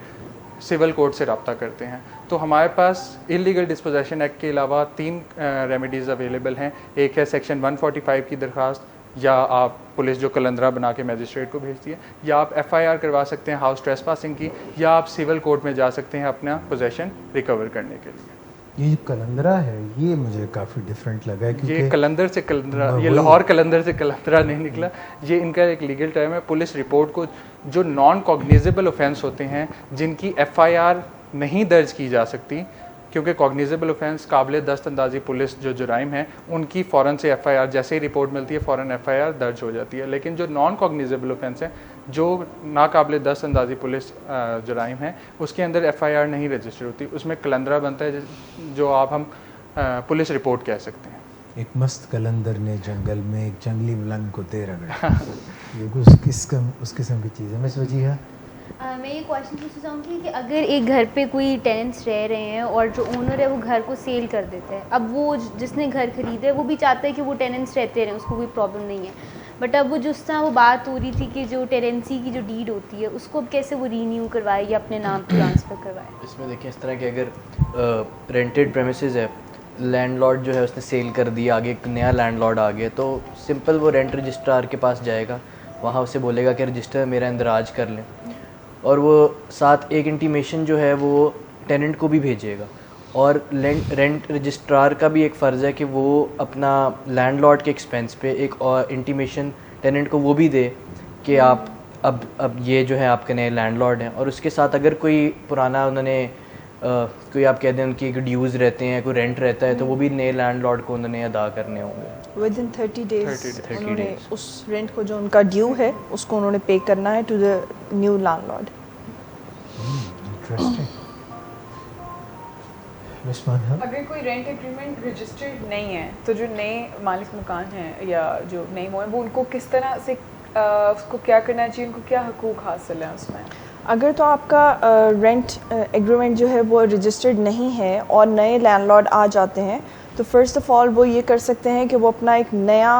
सिविल कोर्ट से रब्ता करते हैं। तो हमारे पास इलीगल डिस्पोजेशन एक्ट के अलावा 3 रेमेडीज़ अवेलेबल हैं। एक है सेक्शन 145 की दरख्वास्त, या आप पुलिस जो कलंदरा बना के मैजिस्ट्रेट को भेजती है, या आप FIR करवा सकते हैं हाउस ट्रेसपासिंग की, या आप सिविल कोर्ट में जा सकते हैं अपना पोजेसन रिकवर करने के लिए। ये जो कलंदरा है ये मुझे काफ़ी डिफरेंट लगा है, क्योंकि ये कलंदर से कलंदरा, ये लाहौर कलंदर से कलंदरा नहीं निकला, ये इनका एक लीगल टर्म है। पुलिस रिपोर्ट को जो नॉन कॉग्निजेबल ऑफेंस होते हैं, जिनकी FIR नहीं दर्ज की जा सकती, क्योंकि कॉग्निजेबल ऑफेंस काबिल दस्तअंदाजी पुलिस जो जुराइम है उनकी फ़ौरन से FIR जैसे ही रिपोर्ट मिलती है फ़ौरन FIR दर्ज हो जाती है। लेकिन जो नॉन कॉग्निजेबल ऑफेंस है, जो नाकाबिल दस्तअंदाजी पुलिस जुराइम है, उसके अंदर FIR नहीं रजिस्टर होती, उसमें कलंदरा बनता है जो हम पुलिस रिपोर्ट कह सकते हैं। एक मस्त कलंदर ने जंगल में एक जंगली मलंग को दे रगड़ा, ये उस किस्म की चीज़ है। मैं सोचिए मैं ये क्वेश्चन पूछना चाहूँगी कि अगर एक घर पे कोई टेनेंट्स रह रहे हैं और जो ओनर है वो घर को सेल कर देता है, अब वो जिसने घर खरीदा है वो भी चाहता है कि वो टेनेंट्स रहते रहें, उसको कोई प्रॉब्लम नहीं है, बट अब वो जिस तरह वो बात हो रही थी कि जो टेनेंसी की जो डीड होती है उसको अब कैसे वो रीन्यू करवाए या अपने नाम ट्रांसफ़र करवाए? इसमें देखिए इस तरह के अगर रेंटेड प्रेमिसेस है, लैंडलॉर्ड जो है उसने सेल कर दिया, आगे एक नया लैंडलॉर्ड आ गया, तो सिंपल वो रेंट रजिस्ट्रार के पास जाएगा, वहाँ उसे बोलेगा कि रजिस्टर मेरा इंदराज कर लें, और वो साथ एक इंटीमेशन जो है वो टेनेंट को भी भेजेगा। और रेंट रजिस्ट्रार का भी एक फ़र्ज़ है कि वो अपना लैंडलॉर्ड के एक्सपेंस पे एक और इंटीमेशन टेनेंट को वो भी दे कि आप अब ये जो है आपके नए लैंडलॉर्ड हैं। और उसके साथ अगर कोई पुराना उन्होंने कोई आप कह दें उनकी ड्यूज़ रहते हैं, कोई रेंट रहता है, तो वो भी नए लैंडलॉर्ड को उन्होंने अदा करने होंगे। विदिन 30 डेज़ उन्होंने उस रेंट को जो उनका ड्यू है उसको उन्होंने पे करना है to the new landlord. Interesting. अगर कोई रेंट एग्रीमेंट रजिस्टर्ड नहीं है तो जो नए मालिक मकान हैं या जो नए वो हैं वो उनको किस तरह से उसको क्या करना चाहिए, उनको क्या हकूक़ हासिल है उसमें? अगर तो आपका रेंट एग्रीमेंट जो है वो रजिस्टर्ड नहीं है और नए लैंडलॉर्ड आ जाते हैं तो फ़र्स्ट ऑफ़ ऑल वो ये कर सकते हैं कि वो अपना एक नया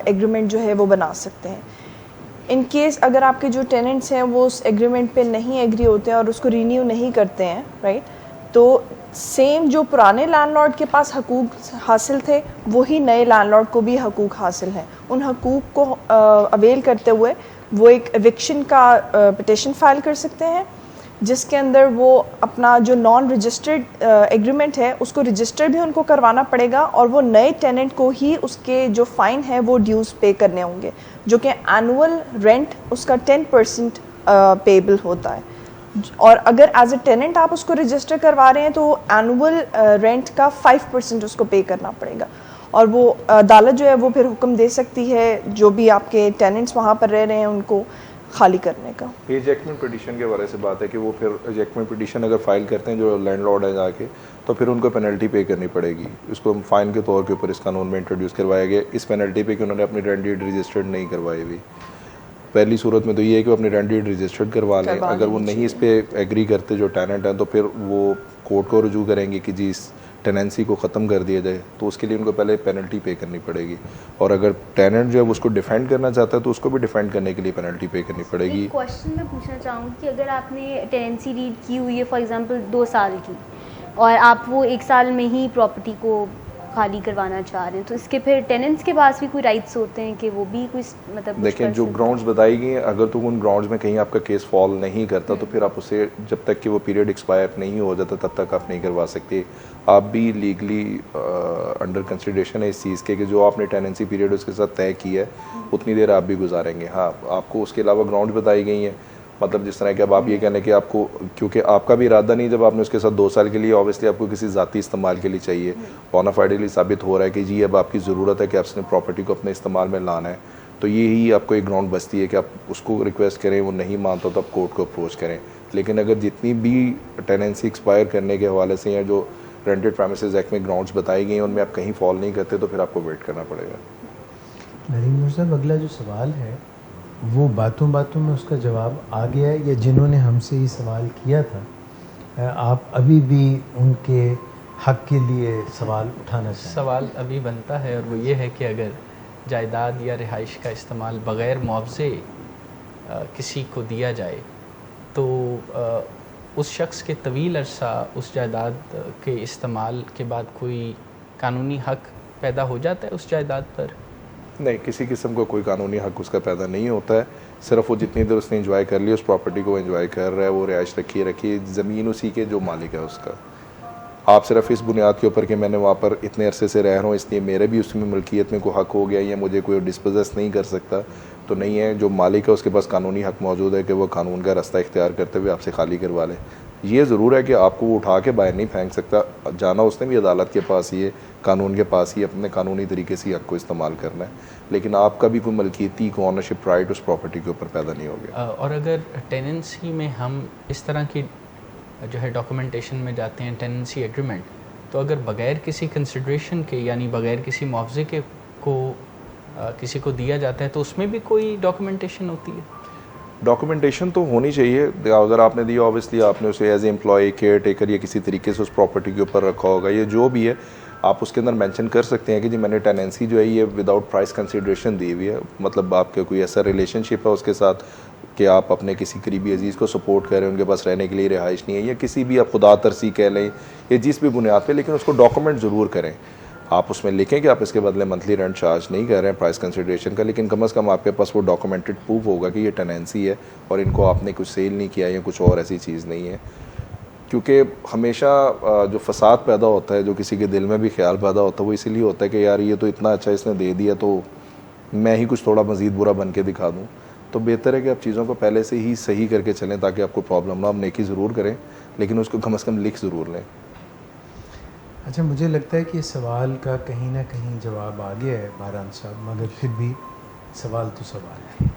एग्रीमेंट जो है वो बना सकते हैं। इन केस अगर आपके जो टेनेंट्स हैं वो उस एग्रीमेंट पे नहीं एग्री होते हैं और उसको रीन्यू नहीं करते हैं, राइट, तो सेम जो पुराने लैंडलॉर्ड के पास हकूक़ हासिल थे वही नए लैंडलॉर्ड को भी हकूक़ हासिल हैं। उन हकूक़ को अवेल करते हुए वो एक एविक्शन का पिटिशन फाइल कर सकते हैं, जिसके अंदर वो अपना जो नॉन रजिस्टर्ड एग्रीमेंट है उसको रजिस्टर भी उनको करवाना पड़ेगा और वो नए टेनेंट को ही उसके जो फ़ाइन है वो ड्यूज़ पे करने होंगे, जो कि एनुअल रेंट उसका 10% पेबल होता है। और अगर एज ए टेनेंट आप उसको रजिस्टर करवा रहे हैं तो एनुअल रेंट का 5% उसको पे करना पड़ेगा। और वो अदालत जो है वो फिर हुक्म दे सकती है जो भी आपके टेनेंट्स वहाँ पर रह रहे हैं उनको खाली करने का। एजेक्टमेंट पिटीशन के बारे से बात है कि वो फिर एजेक्टमेंट पिटीशन अगर फाइल करते हैं जो लैंडलॉर्ड है जाके, तो फिर उनको पेनल्टी पे करनी पड़ेगी। इसको फ़ाइन के तौर के ऊपर इस कानून में इंट्रोड्यूस करवाया गया, इस पेनल्टी पे कि उन्होंने अपनी रेंट डीड रजिस्टर्ड नहीं करवाई हुई। पहली सूरत में तो ये है कि वो अपनी रेंट डीड रजिस्टर्ड करवा लें। अगर वो नहीं इस पर एग्री करते जो टेनेंट हैं, तो फिर वो कोर्ट को रुजू करेंगे कि जी इस टेनेंसी को ख़त्म कर दिया जाए, तो उसके लिए उनको पहले पेनल्टी पे करनी पड़ेगी। और अगर टेनेंट जो है उसको डिफेंड करना चाहता है तो उसको भी डिफेंड करने के लिए पेनल्टी पे करनी पड़ेगी। एक क्वेश्चन मैं पूछना चाहूँगी कि अगर आपने टेनेंसी डीड की हुई है फॉर एग्जांपल 2 साल की, और आप वो 1 साल में ही प्रॉपर्टी को खाली करवाना चाह रहे हैं, तो इसके फिर टेनेंट्स के पास भी कोई राइट्स होते हैं कि वो भी कोई मतलब देखें जो ग्राउंड्स बताई गई हैं, अगर तो उन ग्राउंड्स में कहीं आपका केस फॉल नहीं करता तो फिर आप उसे जब तक कि वो पीरियड एक्सपायर नहीं हो जाता तब तक आप नहीं करवा सकते। आप भी लीगली अंडर कंसिडरेशन है इस चीज़ के कि जो आपने टेनेंसी पीरियड उसके साथ तय किया है उतनी देर आप भी गुजारेंगे। हाँ, आपको उसके अलावा ग्राउंड बताई गई हैं, मतलब जिस तरह कि अब आप ये कहने कि आपको, क्योंकि आपका भी इरादा नहीं, जब आपने उसके साथ 2 साल के लिए ऑब्वियसली आपको किसी ज़ाती इस्तेमाल के लिए चाहिए, बोनाफाइडली साबित हो रहा है कि जी अब आपकी ज़रूरत है कि आपने प्रॉपर्टी को अपने इस्तेमाल में लाना है, तो ये ही आपको एक ग्राउंड बचती है कि आप उसको रिक्वेस्ट करें, वो नहीं मानता तो आप कोर्ट को अप्रोच करें। लेकिन अगर जितनी भी टेनेंसी एक्सपायर करने के हवाले से या जो रेंटेड प्रेमिसेस एक्ट में ग्राउंड्स बताई गई हैं उनमें आप कहीं फॉल नहीं करते तो फिर आपको वेट करना पड़ेगा। नरीम साहब, अगला जो सवाल है वो बातों बातों में उसका जवाब आ गया है, या जिन्होंने हमसे ये सवाल किया था आप अभी भी उनके हक के लिए सवाल उठाना चाहें? सवाल अभी बनता है और वो ये है कि अगर जायदाद या रिहाइश का इस्तेमाल बग़ैर मुआवजे किसी को दिया जाए तो उस शख्स के तवील अरसा उस जायदाद के इस्तेमाल के बाद कोई कानूनी हक पैदा हो जाता है उस जायदाद पर? नहीं, किसी किस्म का कोई कानूनी हक उसका पैदा नहीं होता है। सिर्फ वो जितनी देर उसने एंजॉय कर लिया उस प्रॉपर्टी को एंजॉय कर रहा है, वो रिहाइश रखी ज़मीन उसी के जो मालिक है उसका। आप सिर्फ इस बुनियाद के ऊपर कि मैंने वहाँ पर इतने अरसे से रह रहा हूँ इसलिए मेरे भी उसमें मलकियत में कोई हक हो गया या मुझे कोई डिस्पोजेस नहीं कर सकता, तो नहीं है। जो मालिक है उसके पास कानूनी हक मौजूद है कि वो कानून का रास्ता इख्तियार करते हुए आपसे खाली करवा ले। ये ज़रूर है कि आपको वो उठा के बाहर नहीं फेंक सकता, जाना उसने भी अदालत के पास ही है, कानून के पास ही अपने कानूनी तरीके से हक को इस्तेमाल करना है, लेकिन आपका भी कोई मलकियती को ऑनरशिप राइट उस प्रॉपर्टी के ऊपर पैदा नहीं हो गया। और अगर टेनेंसी में हम इस तरह की जो है डॉक्यूमेंटेशन में जाते हैं टेनेंसी एग्रीमेंट, तो अगर बग़ैर किसी कंसिडरेशन के यानी बग़ैर किसी मुआवजे के को किसी को दिया जाता है तो उसमें भी कोई डॉक्यूमेंटेशन होती है? डॉक्यूमेंटेशन तो होनी चाहिए। अगर आपने दिया ऑब्वियसली आपने उसे as a employ, care taker या किसी तरीके से उस प्रॉपर्टी के ऊपर रखा होगा, ये जो भी है आप उसके अंदर मेंशन कर सकते हैं कि जी मैंने टेनेंसी जो है ये विदाउट प्राइस कंसिडरेशन दी हुई है। मतलब आपके कोई ऐसा रिलेशनशिप है उसके साथ कि आप अपने किसी करीबी अजीज़ को सपोर्ट कर रहे हैं, उनके पास रहने के लिए रिहाइश नहीं है, या किसी भी आप खुदा तरसी कह लें या जिस भी बुनियाद पे, लेकिन उसको डॉक्यूमेंट ज़रूर करें। आप उसमें लिखें कि आप इसके बदले मंथली रेंट चार्ज नहीं कर रहे हैं प्राइस कंसिडरेशन का, लेकिन कम से कम आपके पास वो डॉक्यूमेंटेड प्रूफ होगा कि ये टेनेंसी है और इनको आपने कुछ सेल नहीं किया या कुछ और ऐसी चीज़ नहीं है। क्योंकि हमेशा जो फसाद पैदा होता है, जो किसी के दिल में भी ख्याल पैदा होता है, वो इसीलिए होता है कि यार ये तो इतना अच्छा इसने दे दिया तो मैं ही कुछ थोड़ा मज़ीद बुरा बन के दिखा दूँ। तो बेहतर है कि आप चीज़ों को पहले से ही सही करके चलें ताकि आपको प्रॉब्लम ना। आप नेकी ज़रूर करें लेकिन उसको कम से कम लिख ज़रूर लें। अच्छा, मुझे लगता है कि इस सवाल का कहीं ना कहीं जवाब आ गया है बारान साहब, मगर फिर भी सवाल तो सवाल है।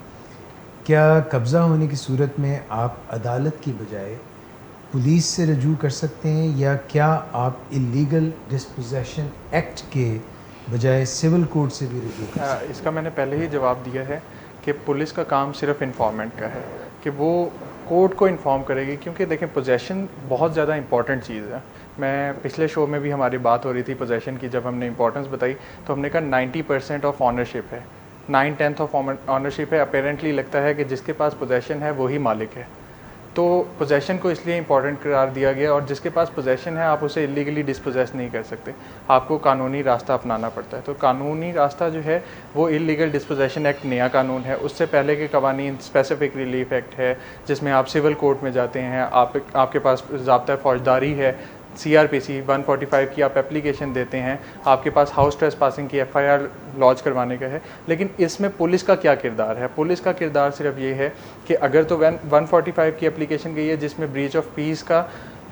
क्या कब्ज़ा होने की सूरत में आप अदालत की बजाय पुलिस से रजू कर सकते हैं, या क्या आप इलीगल डिस्पोजेशन एक्ट के बजाय सिविल कोर्ट से भी रजू कर सकते हैं? इसका मैंने पहले ही जवाब दिया है कि पुलिस का काम सिर्फ इन्फॉर्मेंट का है कि वो कोर्ट को इन्फॉर्म करेगी, क्योंकि देखें पोजेशन बहुत ज़्यादा इंपॉर्टेंट चीज़ है। मैं पिछले शो में भी हमारी बात हो रही थी पोजेशन की, जब हमने इंपॉर्टेंस बताई तो हमने कहा 90% ऑफ ऑनरशिप है, 9/10 ऑफ ऑनरशिप है। अपेरेंटली लगता है कि जिसके पास पोजेशन है वही मालिक है, तो पोजेशन को इसलिए इंपॉर्टेंट करार दिया गया। और जिसके पास पोजेशन है आप उसे इलीगली डिस्पोजेस नहीं कर सकते, आपको कानूनी रास्ता अपनाना पड़ता है। तो कानूनी रास्ता जो है वो इलीगल डिस्पोजेशन एक्ट नया कानून है। उससे पहले के कवानीन स्पेसिफिक रिलीफ एक्ट है जिसमें आप सिविल कोर्ट में जाते हैं, आपके पास ज़ाब्ता फौजदारी है, CRPC 145 की आप एप्लीकेशन देते हैं, आपके पास हाउस ट्रेस पासिंग की FIR लॉन्च करवाने का है। लेकिन इसमें पुलिस का क्या किरदार है? पुलिस का किरदार सिर्फ ये है कि अगर तो 145 की एप्लीकेशन गई है जिसमें ब्रीच ऑफ पीस का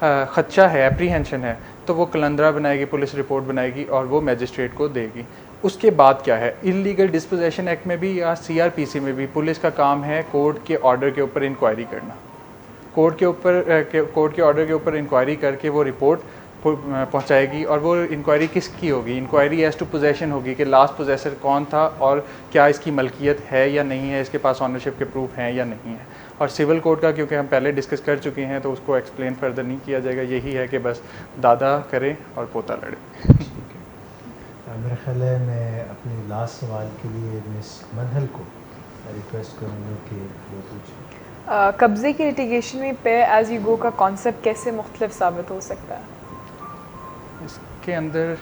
खदशा है, एप्रीहेंशन है, तो वो कलंदरा बनाएगी, पुलिस रिपोर्ट बनाएगी और वो मैजिस्ट्रेट को देगी। उसके बाद क्या है, इलीगल डिस्पोजेशन एक्ट में भी या CRPC में भी पुलिस का काम है कोर्ट के ऑर्डर के ऊपर इंक्वायरी करना। कोर्ट के ऑर्डर के ऊपर इंक्वायरी करके वो रिपोर्ट पहुंचाएगी, और वो इंक्वायरी किसकी होगी, इंक्वायरी एज टू पोजेशन होगी कि लास्ट पोजेसर कौन था और क्या इसकी मलकियत है या नहीं है, इसके पास ऑनरशिप के प्रूफ हैं या नहीं है। और सिविल कोर्ट का क्योंकि हम पहले डिस्कस कर चुके हैं तो उसको एक्सप्लेन फर्दर नहीं किया जाएगा, यही है कि बस दादा करे और पोता लड़े। मेरा ख्याल है मैं अपने लास्ट सवाल के लिए मिस मंहल को रिक्वेस्ट करूँगा कि वो पूछें। कब्ज़े की लिटिगेशन में पे एज यू गो का कॉन्सेप्ट कैसे मुख्तलिफ साबित हो सकता है? इसके अंदर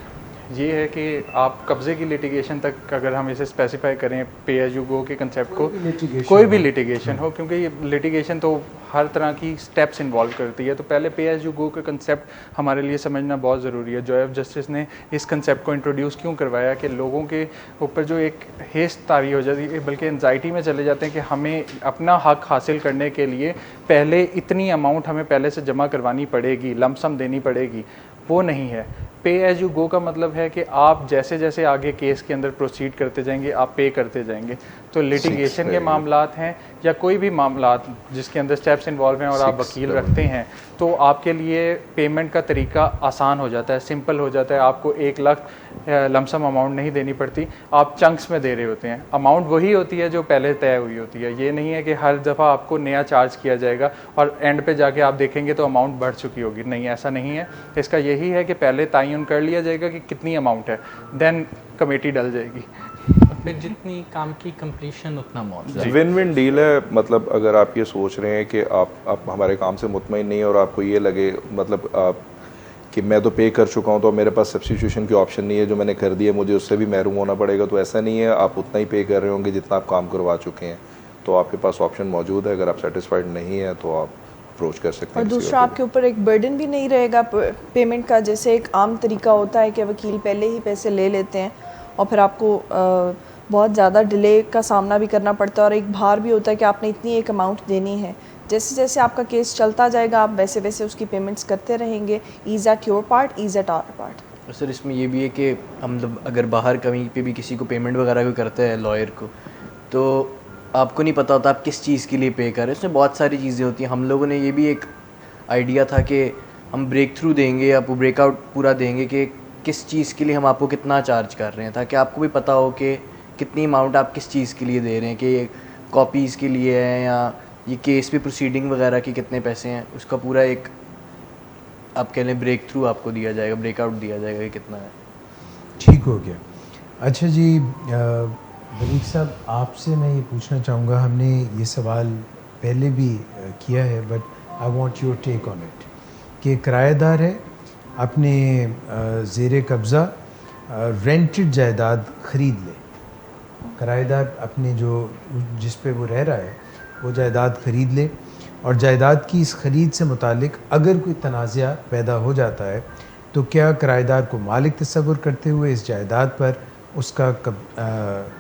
ये है कि आप कब्ज़े की लिटिगेशन तक अगर हम इसे स्पेसिफाई करें पे एज यू गो के कंसेप्ट को, कोई भी लिटिगेशन हो, क्योंकि ये लिटिगेशन तो हर तरह की स्टेप्स इन्वॉल्व करती है, तो पहले पे एज यू गो का कंसेप्ट हमारे लिए समझना बहुत ज़रूरी है। जॉय ऑफ जस्टिस ने इस कंसेप्ट को इंट्रोड्यूस क्यों करवाया कि लोगों के ऊपर जो एक हेस्ट तारी हो जाती है, बल्कि एनजाइटी में चले जाते हैं कि हमें अपना हक हासिल करने के लिए पहले इतनी अमाउंट हमें पहले से जमा करवानी पड़ेगी, लमसम देनी पड़ेगी, वो नहीं है। पे एज यू गो का मतलब है कि आप जैसे जैसे आगे केस के अंदर प्रोसीड करते जाएंगे आप पे करते जाएंगे। तो लिटिगेशन के मामलात हैं या कोई भी मामलात जिसके अंदर स्टेप्स इन्वॉल्व हैं और आप वकील रखते हैं, तो आपके लिए पेमेंट का तरीका आसान हो जाता है, सिंपल हो जाता है। आपको 1 लाख लमसम अमाउंट नहीं देनी पड़ती, आप चंक्स में दे रहे होते हैं। अमाउंट वही होती है जो पहले तय हुई होती है। ये नहीं है कि हर दफ़ा आपको नया चार्ज किया जाएगा और एंड पे जाके आप देखेंगे तो अमाउंट बढ़ चुकी होगी। नहीं, ऐसा नहीं है। इसका यही है कि पहले तयन कर लिया जाएगा कि कितनी अमाउंट है, देन कमेटी डल जाएगी। फिर जितनी काम की कंप्लीशन उतना मुआवजा। विन विन डील है। मतलब अगर आप ये सोच रहे हैं कि आप हमारे काम से मुतमईन नहीं है और आपको ये लगे मतलब कि मैं तो पे कर चुका हूँ तो मेरे पास सब्स्टिट्यूशन की ऑप्शन नहीं है, जो मैंने कर दिया मुझे उससे भी महरूम होना पड़ेगा, तो ऐसा नहीं है। आप उतना ही पे कर रहे होंगे जितना आप काम करवा चुके हैं, तो आपके पास ऑप्शन मौजूद है। अगर आप सेटिस्फाइड नहीं है तो आप अप्रोच कर सकते हैं। और दूसरा आपके ऊपर एक बर्डन भी नहीं रहेगा पेमेंट का। जैसे एक आम तरीका होता है कि वकील पहले ही पैसे ले लेते हैं और फिर आपको बहुत ज़्यादा डिले का सामना भी करना पड़ता है, और एक भार भी होता है कि आपने इतनी एक अमाउंट देनी है। जैसे जैसे आपका केस चलता जाएगा आप वैसे वैसे उसकी पेमेंट्स करते रहेंगे। Ease at your part, ease at our part. Sir इसमें ये भी है कि हम अगर बाहर कहीं पे भी किसी को पेमेंट वगैरह भी करते हैं लॉयर को, तो आपको नहीं पता होता आप किस चीज़ के लिए पे कर रहे हैं। इसमें बहुत सारी चीज़ें होती हैं। हम लोगों ने ये भी एक आइडिया था कि हम ब्रेक थ्रू देंगे, आपको ब्रेकआउट पूरा देंगे कि किस चीज़ के लिए हम आपको कितना चार्ज कर रहे हैं, ताकि आपको भी पता हो कि कितनी अमाउंट आप किस चीज़ के लिए दे रहे हैं, कि ये कॉपीज़ के लिए है या ये केस पे प्रोसीडिंग वगैरह के कितने पैसे हैं, उसका पूरा एक आप कह लें ब्रेक थ्रू आपको दिया जाएगा, ब्रेकआउट दिया जाएगा कि कितना है। ठीक हो गया। अच्छा जी बरीक साहब, आपसे मैं ये पूछना चाहूँगा, हमने ये सवाल पहले भी किया है but I want your take on it, कि किराएदार है अपने ज़ेर कब्ज़ा रेंटेड जायदाद ख़रीद ले। किराएदार अपने जो जिस पे वो रह रहा है वो जायदाद ख़रीद ले, और जायदाद की इस ख़रीद से मुतालिक अगर कोई तनाज़ा पैदा हो जाता है तो क्या किराएदार को मालिक तस्वुर करते हुए इस जायदाद पर उसका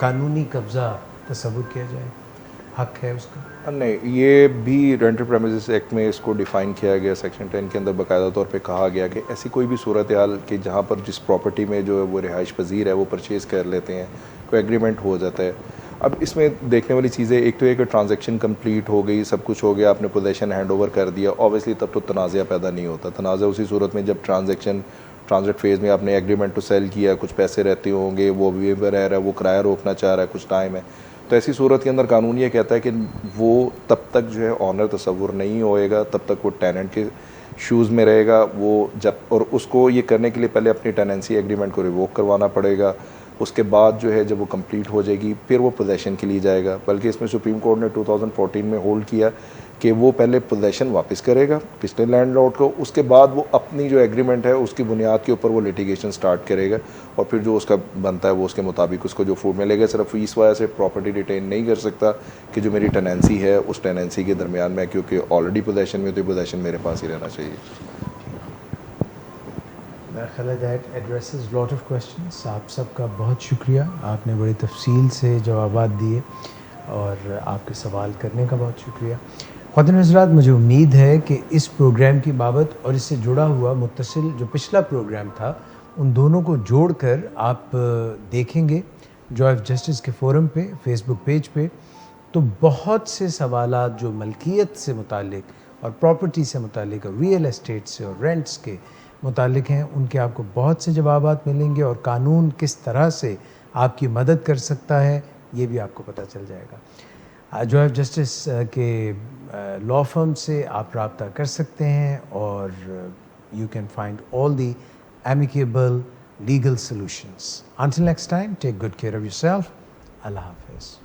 कानूनी कब्ज़ा तस्वुर किया जाए, हक है उसका? नहीं, ये भी रेंटल प्रेमिसेस एक्ट में इसको डिफ़ाइन किया गया। सेक्शन 10 के अंदर बाकायदा तौर पे कहा गया कि ऐसी कोई भी सूरत हाल कि जहाँ पर जिस प्रॉपर्टी में जो है वो रिहाइश पजीर है वो परचेज़ कर लेते हैं, कोई एग्रीमेंट हो जाता है। अब इसमें देखने वाली चीज़ें एक तो ये कि ट्रांजैक्शन कंप्लीट हो गई, सब कुछ हो गया, आपने पोजेसन हैंड ओवर कर दिया, ऑब्वियसली तब तो तनाज़ा पैदा नहीं होता। तनाज़ा उसी सूरत में जब ट्रांजिट फेज़ में आपने एग्रीमेंट टू सेल किया, कुछ पैसे रहते होंगे, वो भी रह रहा है, वो किराया रोकना चाह रहा है, कुछ टाइम है, तो ऐसी सूरत के अंदर कानून ये कहता है कि वो तब तक जो है ऑनर तस्वुर नहीं होएगा, तब तक वो टेनेंट के शूज़ में रहेगा। वो जब और उसको ये करने के लिए पहले अपनी टेनेंसी एग्रीमेंट को रिवोक करवाना पड़ेगा। उसके बाद जो है जब वो कंप्लीट हो जाएगी फिर वो पोजेसन के लिए जाएगा। बल्कि इसमें सुप्रीम कोर्ट ने 2014 में होल्ड किया कि वो पहले पोजेसन वापस करेगा पिछले लैंडलॉर्ड को, उसके बाद वो अपनी जो एग्रीमेंट है उसकी बुनियाद के ऊपर वो लिटिगेशन स्टार्ट करेगा, और फिर जो उसका बनता है वो उसके मुताबिक उसको जो फूड मिलेगा। सिर्फ इस वजह से प्रॉपर्टी रिटेन नहीं कर सकता कि जो मेरी टेनेंसी है उस टेनेंसी के दरमियान में, क्योंकि ऑलरेडी पोजेसन में, तो पोजेसन मेरे पास ही रहना चाहिए। That addresses lot of questions. आप सबका बहुत शुक्रिया, आपने बड़ी तफसील से जवाबात दिए और आपके सवाल करने का बहुत शुक्रिया। ख़वातीन हज़रात, मुझे उम्मीद है कि इस प्रोग्राम की बाबत और इससे जुड़ा हुआ मुत्तसिल जो पिछला प्रोग्राम था उन दोनों को जोड़कर आप देखेंगे जॉय ऑफ जस्टिस के फोरम पे, फेसबुक पेज पे, तो बहुत से सवालात जो मलकियत से मुतालिक और प्रॉपर्टी से मुतालिक और रियल एस्टेट से और रेंट्स के मुतालिक हैं, उनके आपको बहुत से जवाबात मिलेंगे और कानून किस तरह से आपकी मदद कर सकता है ये भी आपको पता चल जाएगा। जॉय ऑफ जस्टिस के लॉ फर्म से आप रब्ता कर सकते हैं और you can find all the amicable legal solutions. Until next time, take good care of yourself. Allah Hafiz.